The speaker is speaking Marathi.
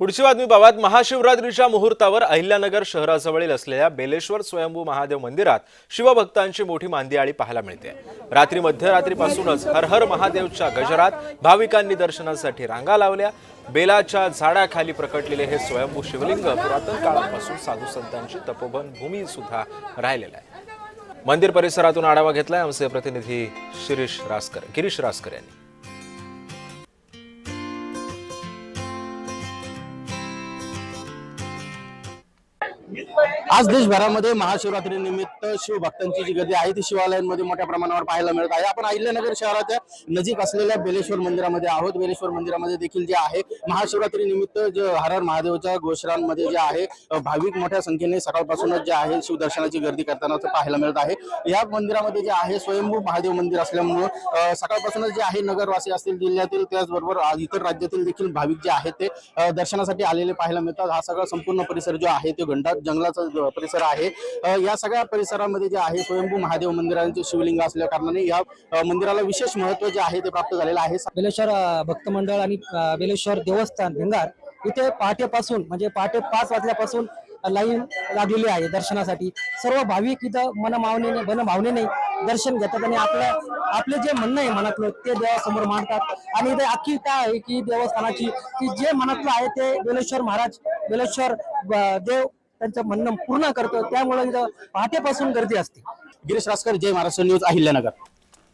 पुढची बातमी बाबत महाशिवरात्रीच्या मुहूर्तावर अहिल्यानगर शहराजवळील असलेल्या बेलेश्वर स्वयंभू महादेव मंदिरात शिवभक्तांची मोठी मांदियाळी पाहायला मिळते। रात्री मध्यरात्रीपासूनच हर हर महादेवच्या गजरात भाविकांनी दर्शनासाठी रांगा लावल्या। बेलाच्या झाडाखाली प्रकटलेले हे स्वयंभू शिवलिंग पुरातन काळापासून साधू संतांची तपोवन भूमी सुद्धा राहिलेला आहे। मंदिर परिसरातून आढावा घेतलाय आमचे प्रतिनिधी गिरीश रासकर यांनी। आज देशभरामध्ये महाशिवरात्री निमित्त शिवभक्तांची जी गर्दी आहे ती शिवालयांमध्ये मोठ्या प्रमाणावर पाहायला मिळत आहे। आपण अहिल्यानगर शहराच्या नजीक असलेल्या बेलेश्वर मंदिरामध्ये आहोत। बेलेश्वर मंदिरामध्ये देखील जे आहे महाशिवरात्री निमित्त जे हर हर महादेवच्या घोषणांमध्ये जे आहे भाविक मोठ्या संख्येने सकाळपासूनच जे आहे शिवदर्शनाची गर्दी करताना पाहायला मिळत आहे। या मंदिरामध्ये जे आहे स्वयंभू महादेव मंदिर असल्यामुळे सकाळपासूनच जे आहे नगरवासी असतील, जिल्ह्यातील त्याचबरोबर इतर राज्यातील देखील भाविक जे आहेत ते दर्शनासाठी आलेले पाहायला मिळतात। हा सगळा संपूर्ण परिसर जो आहे तो घंटा जंगलाचा परिसर आहे। या सगळ्या परिसरामध्ये जे आहे स्वयंभू महादेव मंदिरांचे शिवलिंग असल्या कारणाने या मंदिराला विशेष महत्त्व जे आहे ते प्राप्त झालेलं आहे। बेलेश्वर भक्त मंडळ आणि बेलेश्वर देवस्थान भिंगार इथे पहाटेपासून म्हणजे पहाटे 5 वाजल्यापासून लाईन लागलेली आहे दर्शनासाठी। सर्व भाविक इथं मनभावनेने दर्शन घेतात आणि आपले जे म्हणणं आहे मनातलं ते देवासमोर मांडतात। आणि इथे अख्खी काय आहे की देवस्थानाची की जे मनातलं आहे ते बेलेश्वर महाराज बेलेश्वर देव त्यांचं म्हणणं पूर्ण करतो, त्यामुळे इथं पहाटेपासून गर्दी असते। गिरीश रासकर, जय महाराष्ट्र न्यूज, अहिल्यानगर।